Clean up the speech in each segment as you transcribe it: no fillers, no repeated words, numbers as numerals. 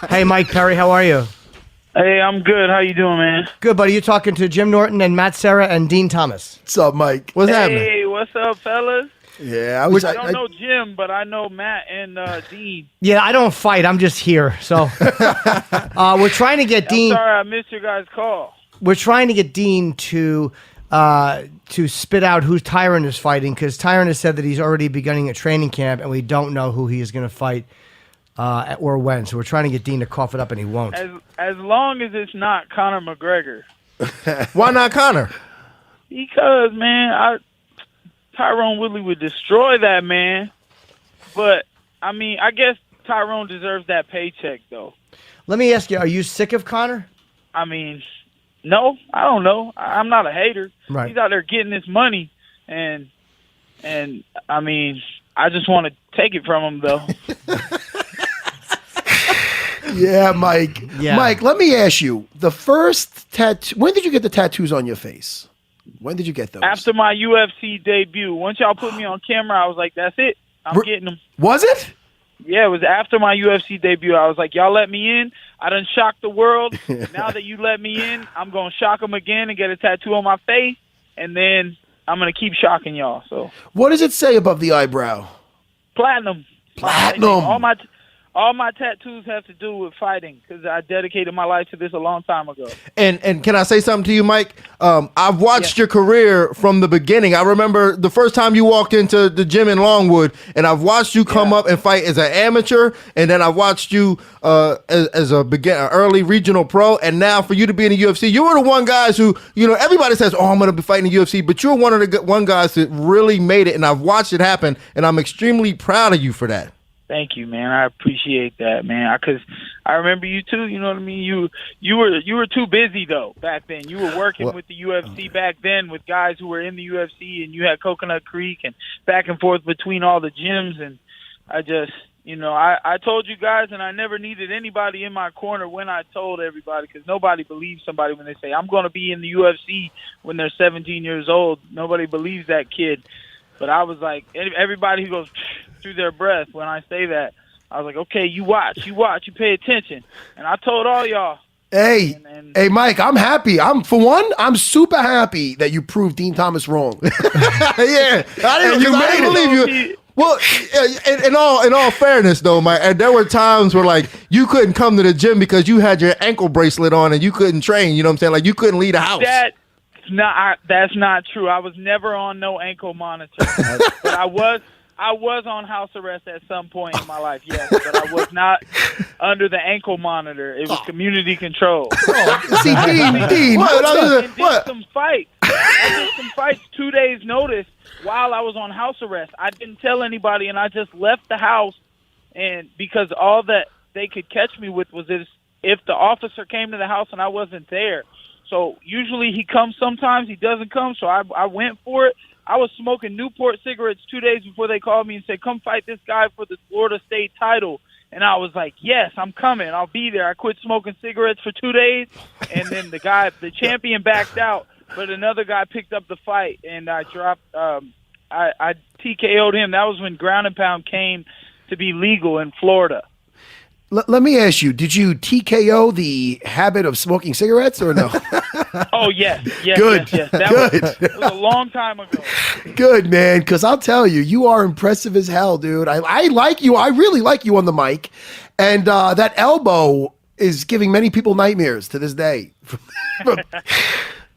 Hey, Mike Perry, how are you? Hey, I'm good. How you doing, man? Good, buddy. You're talking to Jim Norton and Matt Serra and Dean Thomas. What's up, Mike? What's Hey, happening? what's up, fellas? Yeah, I don't know Jim, but I know Matt and Dean. Yeah, I don't fight. I'm just here. So we're trying to get Dean. Sorry, I missed your guys' call. We're trying to get Dean to spit out who Tyron is fighting, because Tyron has said that he's already beginning a training camp, and we don't know who he is going to fight or when. So we're trying to get Dean to cough it up, and he won't. As long as it's not Conor McGregor. Why not Conor? Because, man, Tyron Woodley would destroy that man. But, I mean, I guess Tyron deserves that paycheck, though. Let me ask you, are you sick of Conor? I mean, no, I don't know. I'm not a hater. Right. He's out there getting his money, and I mean, I just want to take it from him, though. Yeah, Mike. Yeah. Mike, let me ask you. The first tattoo, when did you get the tattoos on your face? When did you get those? After my UFC debut. Once y'all put me on camera, I was like, that's it. I'm getting them. Was it? Yeah, it was after my UFC debut. I was like, y'all let me in. I done shocked the world. Now that you let me in, I'm going to shock them again and get a tattoo on my face, and then I'm going to keep shocking y'all. So, What does it say above the eyebrow? platinum. Platinum. All my tattoos have to do with fighting, because I dedicated my life to this a long time ago. And can I say something to you, Mike? I've watched your career from the beginning. I remember the first time you walked into the gym in Longwood, and I've watched you come up and fight as an amateur, and then I watched you as a early regional pro, and now for you to be in the UFC, you were the one guys who, everybody says, "Oh, I'm going to be fighting the UFC," but you're one of the one guys that really made it, and I've watched it happen, and I'm extremely proud of you for that. Thank you, man. I appreciate that, man. Because I remember you too. You know what I mean. You were too busy though back then. You were working with the UFC back then with guys who were in the UFC, and you had Coconut Creek and back and forth between all the gyms. And I just, I told you guys, and I never needed anybody in my corner when I told everybody, because nobody believes somebody when they say I'm going to be in the UFC when they're 17 years old. Nobody believes that kid. But I was like, everybody who goes through their breath when I say that, I was like, okay, you watch, you pay attention. And I told all y'all. Hey, hey, Mike, I'm happy. I'm super happy that you proved Dean Thomas wrong. Yeah, I didn't believe you. Well, in all fairness, though, Mike, and there were times where like you couldn't come to the gym because you had your ankle bracelet on and you couldn't train. You know what I'm saying? Like you couldn't leave the house. That's not true. I was never on no ankle monitor. But I was on house arrest at some point in my life, yes. But I was not under the ankle monitor. It was community control. See, Dean, I did some fights. I did some fights 2 days notice while I was on house arrest. I didn't tell anybody, and I just left the house. And because all that they could catch me with was if the officer came to the house and I wasn't there. So usually he comes sometimes, he doesn't come, so I went for it. I was smoking Newport cigarettes 2 days before they called me and said, come fight this guy for the Florida State title. And I was like, yes, I'm coming. I'll be there. I quit smoking cigarettes for 2 days, and then the champion backed out, but another guy picked up the fight, and I dropped I TKO'd him. That was when ground and pound came to be legal in Florida. Let me ask you, did you TKO the habit of smoking cigarettes or no? Oh, yes. Good. Yes. That was a long time ago. Good, man, because I'll tell you, you are impressive as hell, dude. I like you. I really like you on the mic. And that elbow is giving many people nightmares to this day. That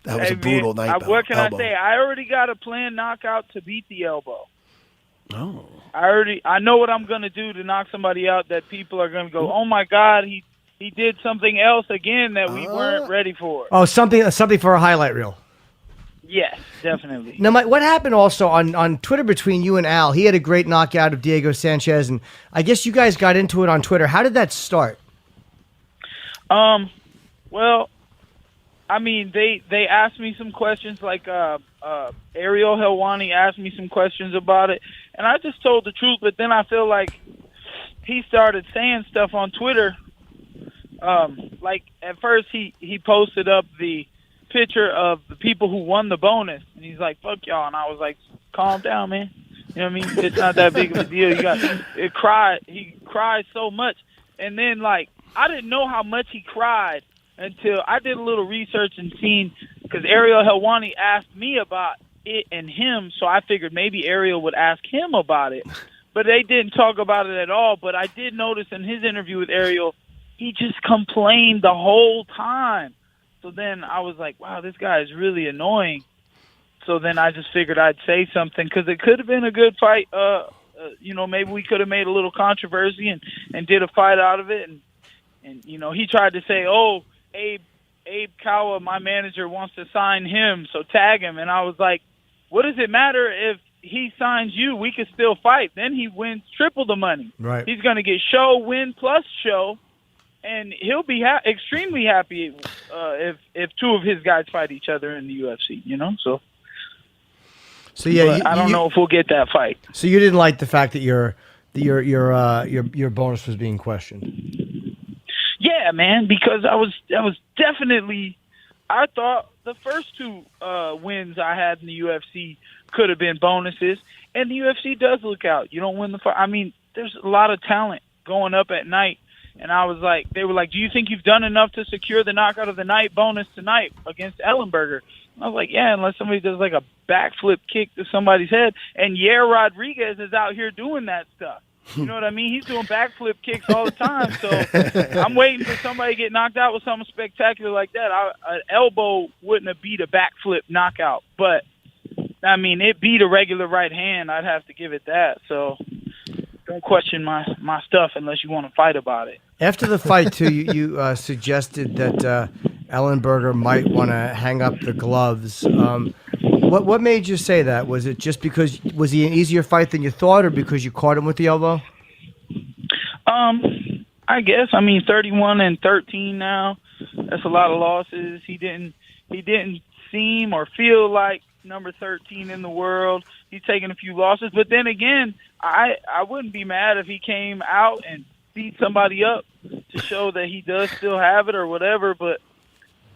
was a brutal night. What can I say? I already got a planned knockout to beat the elbow. Oh. I know what I'm going to do to knock somebody out that people are going to go, oh, my God, he did something else again that we weren't ready for. Oh, something for a highlight reel. Yes, definitely. Now, Mike, what happened also on Twitter between you and Al? He had a great knockout of Diego Sanchez, and I guess you guys got into it on Twitter. How did that start? Well, I mean, they asked me some questions, like Ariel Helwani asked me some questions about it, and I just told the truth. But then I feel like he started saying stuff on Twitter. Like at first he posted up the picture of the people who won the bonus, and he's like, "Fuck y'all," and I was like, "Calm down, man. You know what I mean? It's not that big of a deal." He cried so much. And then, like, I didn't know how much he cried until I did a little research and seen, because Ariel Helwani asked me about it and him, so I figured maybe Ariel would ask him about it. But they didn't talk about it at all. But I did notice in his interview with Ariel, he just complained the whole time. So then I was like, wow, this guy is really annoying. So then I just figured I'd say something, because it could have been a good fight. Maybe we could have made a little controversy and did a fight out of it. And he tried to say, oh, Abe Kawa, my manager, wants to sign him, so tag him. And I was like, what does it matter if he signs you? We could still fight. Then he wins triple the money. Right. He's going to get show, win plus show, and he'll be extremely happy if two of his guys fight each other in the UFC. So yeah, I don't know if we'll get that fight. So you didn't like the fact that your bonus was being questioned. Yeah, man, because I was definitely. I thought the first two wins I had in the UFC could have been bonuses, and the UFC does look out. You don't win the fight. I mean, there's a lot of talent going up at night, and I was like, they were like, do you think you've done enough to secure the knockout of the night bonus tonight against Ellenberger? And I was like, yeah, unless somebody does like a backflip kick to somebody's head, and Yair Rodriguez is out here doing that stuff. You know what I mean? He's doing backflip kicks all the time. So I'm waiting for somebody to get knocked out with something spectacular like that. An elbow wouldn't have beat a backflip knockout. But, I mean, it beat a regular right hand. I'd have to give it that. So don't question my stuff unless you want to fight about it. After the fight, too, you suggested that Ellenberger might want to hang up the gloves. What made you say that? Was it just because was he an easier fight than you thought, or because you caught him with the elbow? I guess. I mean, 31-13 now. That's a lot of losses. He didn't seem or feel like number 13 in the world. He's taken a few losses, but then again, I wouldn't be mad if he came out and beat somebody up to show that he does still have it or whatever. But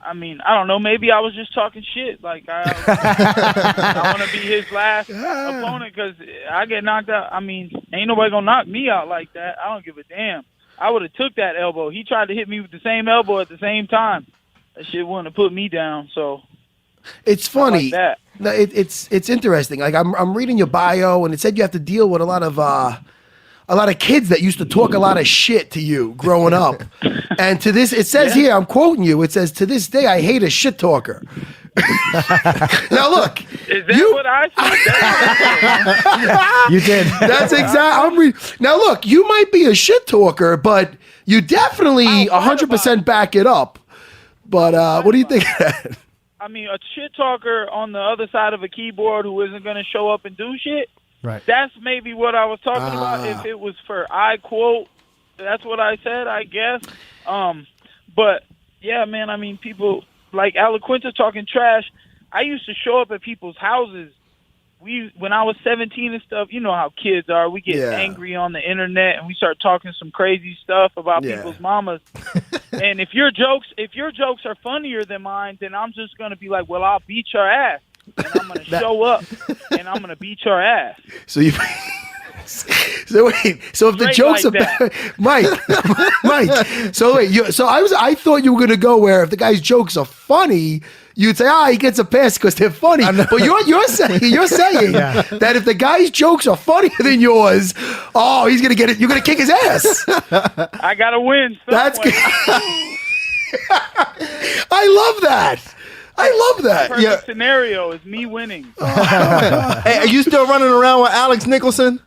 I mean, I don't know. Maybe I was just talking shit. Like, I want to be his last opponent because I get knocked out. I mean, ain't nobody going to knock me out like that. I don't give a damn. I would have took that elbow. He tried to hit me with the same elbow at the same time. That shit wouldn't have put me down. So it's funny. Like that. No, it's interesting. Like I'm reading your bio, and it said you have to deal with a lot of kids that used to talk a lot of shit to you growing up. And to this, it says here, I'm quoting you, it says, to this day, I hate a shit talker. Now, look. Is that what I said? You did. That's exactly. Now, look, you might be a shit talker, but you definitely 100% back it up. But what do you think of that? I mean, a shit talker on the other side of a keyboard who isn't going to show up and do shit. Right. That's maybe what I was talking about. If it was for I quote, that's what I said, I guess. But yeah, man, I mean, people like Alaquinta talking trash. I used to show up at people's houses. When I was 17 and stuff, you know how kids are. We get angry on the internet and we start talking some crazy stuff about people's mamas. And if your jokes are funnier than mine, then I'm just gonna be like, well, I'll beat your ass. And I'm going to show up, and I'm going to beat your ass. So wait. So if the jokes like are Mike. So wait. So I thought you were going to go where if the guy's jokes are funny, you'd say, he gets a pass because they're funny. But you're saying that if the guy's jokes are funnier than yours, he's going to get it. You're going to kick his ass. I got to win. That's good. I love that. Perfect scenario is me winning. Hey, are you still running around with Alex Nicholson?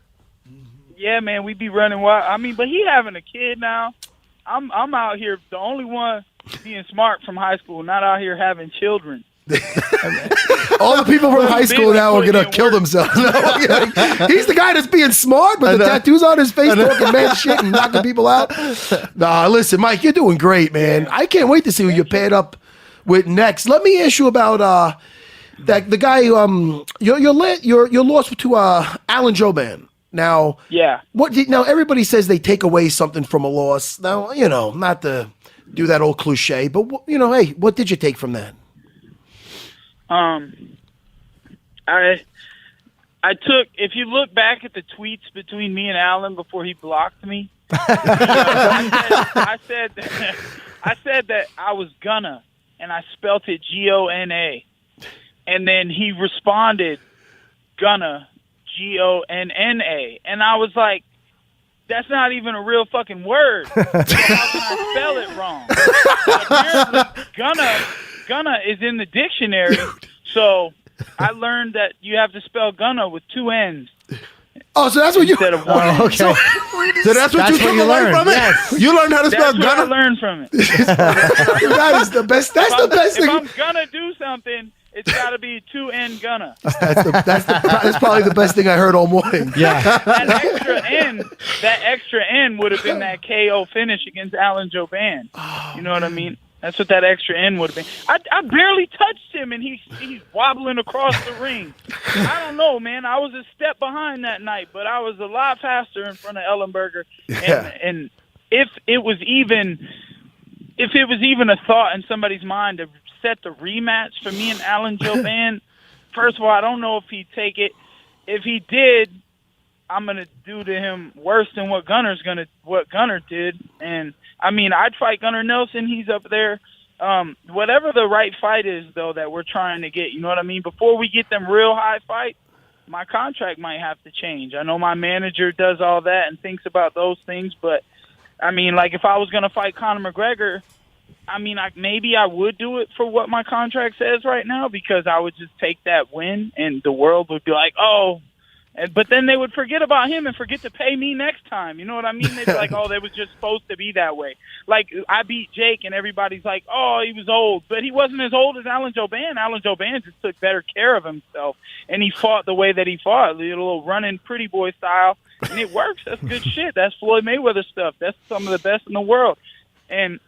Yeah, man, we be running wild. I mean, but he having a kid now. I'm out here, the only one being smart from high school, not out here having children. All the people from high school now are going to kill themselves. He's the guy that's being smart, but the tattoos on his face talking mad shit and knocking people out. Nah, listen, Mike, you're doing great, man. I can't wait to see who you're paired up with next. Let me ask you about the guy. Your loss to Alan Jouban. Now, now everybody says they take away something from a loss. Now, not to do that old cliche, but hey, what did you take from that? I took. If you look back at the tweets between me and Alan before he blocked me, I said that I was gonna, and I spelt it Gonna, and then he responded, gonna, Gonna, and I was like, that's not even a real fucking word. So how can I spell it wrong? Apparently, gonna is in the dictionary, so I learned that you have to spell gonna with 2 N's. Oh, so that's what you instead of one. Oh, okay. So that's what you took away learned. from it? Yes. You learned how to spell That's what I gunna? learned from it. that is the best. That's the best If thing. I'm gonna do something, it's got to be 2 N gonna. That's probably the best thing I heard all morning. Yeah. That extra N would have been that KO finish against Alan Jouban. You know what I mean? That's what that extra N would have been. I barely touched him, and he's wobbling across the ring. I don't know, man. I was a step behind that night, but I was a lot faster in front of Ellenberger. Yeah. And if it was even a thought in somebody's mind to set the rematch for me and Alan Jouban, first of all, I don't know if he'd take it. If he did, I'm gonna do to him worse than what Gunner did. And I mean, I'd fight Gunnar Nelson. He's up there. Whatever the right fight is, though, that we're trying to get, you know what I mean? Before we get them real high fights, my contract might have to change. I know my manager does all that and thinks about those things, but I mean, like if I was going to fight Conor McGregor, I mean, maybe I would do it for what my contract says right now, because I would just take that win and the world would be like, oh. But then they would forget about him and forget to pay me next time. You know what I mean? They'd be like, oh, they was just supposed to be that way. Like, I beat Jake, and everybody's like, oh, he was old. But he wasn't as old as Alan Jouban. Alan Jouban just took better care of himself, and he fought the way that he fought, a little running pretty boy style, and it works. That's good shit. That's Floyd Mayweather stuff. That's some of the best in the world. And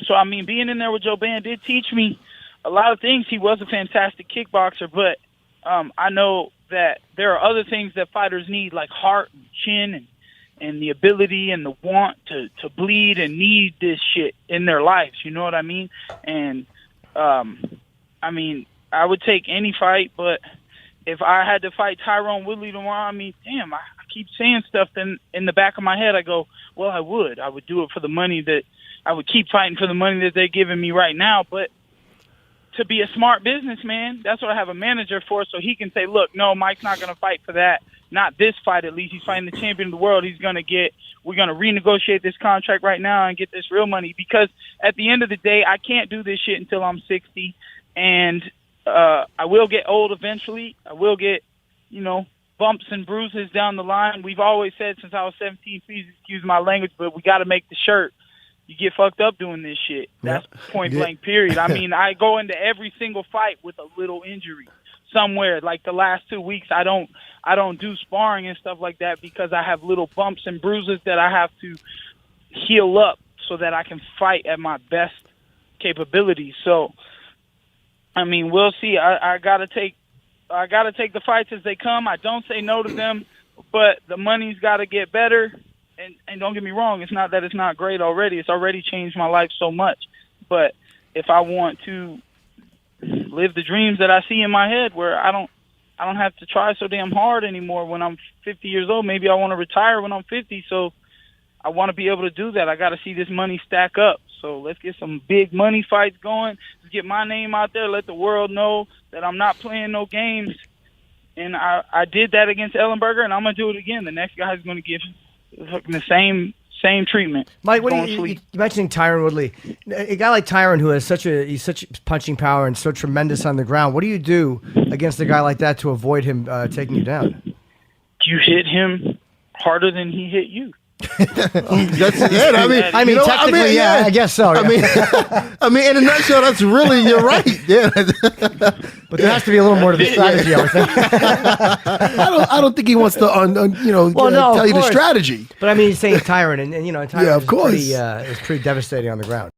so, I mean, being in there with Jouban did teach me a lot of things. He was a fantastic kickboxer, but I know that there are other things that fighters need, like heart and chin and the ability and the want to bleed and need this shit in their lives. You know what I mean? And, I mean, I would take any fight, but if I had to fight Tyron Woodley tomorrow, I mean, damn, I keep saying stuff, then in the back of my head I go, well, I would do it for the money that I would keep fighting for the money that they're giving me right now. But to be a smart businessman, that's what I have a manager for, so he can say, look, no, Mike's not going to fight for that. Not this fight, at least. He's fighting the champion of the world. We're going to renegotiate this contract right now and get this real money, because at the end of the day, I can't do this shit until I'm 60, and I will get old eventually. I will get, bumps and bruises down the line. We've always said since I was 17, please excuse my language, but we got to make the shirt. You get fucked up doing this shit. That's point blank, period. I mean, I go into every single fight with a little injury somewhere. Like the last 2 weeks, I don't do sparring and stuff like that because I have little bumps and bruises that I have to heal up so that I can fight at my best capability. So, I mean, we'll see. I gotta take the fights as they come. I don't say no to them, but the money's got to get better. And don't get me wrong, it's not that it's not great already. It's already changed my life so much. But if I want to live the dreams that I see in my head, where I don't have to try so damn hard anymore when I'm 50 years old. Maybe I want to retire when I'm 50, so I want to be able to do that. I got to see this money stack up. So let's get some big money fights going. Let's get my name out there. Let the world know that I'm not playing no games. And I did that against Ellenberger, and I'm going to do it again. The next guy's going to get the same treatment. Mike, what are you mentioning Tyron Woodley? A guy like Tyron who has such punching power and so tremendous on the ground. What do you do against a guy like that to avoid him taking you down? You hit him harder than he hit you. That's it. I mean, technically, I guess so. Yeah. I mean, in a nutshell, that's really, you're right. Yeah. But there has to be a little more to the strategy, I would think. I don't think he wants to, tell you the strategy. But I mean, he's saying Tyron, and Tyron of course. is pretty devastating on the ground.